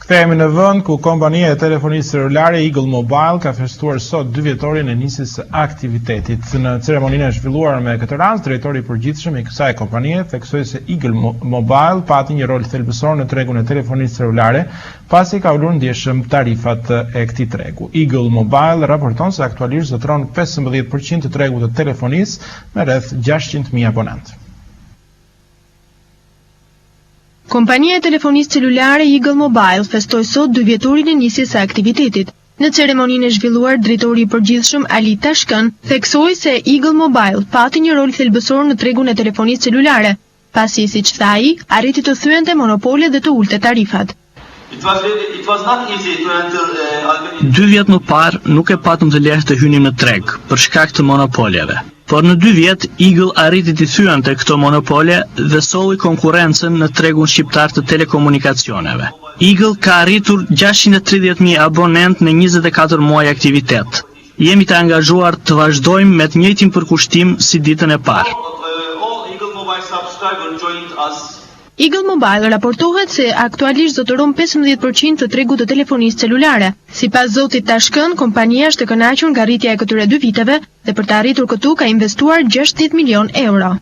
Kthehemi në vend ku kompania e telefonisë celulare Eagle Mobile ka festuar sot 2 vjetorin e nisjes së aktivitetit. Në ceremoninë e zhvilluar me këtë rast, drejtori i përgjithshëm i kësaj kompanie theksoi se Eagle Mobile pati një rol thelbësor në tregun e telefonisë celulare, pasi ka ulur ndjeshëm tarifat e këtij tregu. Eagle Mobile raporton se aktualisht zotëron 15% të tregut të telefonisë me rreth 600.000 abonentë. Kompania e telefonisë celulare Eagle Mobile festoi sot 2 vjetorin e nisjes së aktivitetit. Në ceremoninë e zhvilluar, drejtori i përgjithshëm Ali Tashkën theksoi se Eagle Mobile pati një rol thelbësor në tregun e telefonisë celulare, pasi, siç tha ai, arriti të thyente monopolet dhe të ulte tarifat. 2 vjet më parë nuk e patëm të lehtë të hynim në treg për shkak të monopoljeve. Por në 2 vjet, Eagle arriti të thyente këto monopole dhe solli konkurrencën në tregun shqiptar të telekomunikacioneve. Eagle ka arritur 630.000 abonent në 24 muaj aktivitet. Jemi të angazhuar të vazhdojmë me të njëjtin përkushtim si ditën e parë. Eagle Mobile raportohet se aktualisht zotëron 15% të tregut të telefonisë celulare. Sipas zotit Tashkën, kompania është e kënaqur nga rritja e këtyre 2 viteve dhe për të arritur këtu ka investuar 60 milion euro.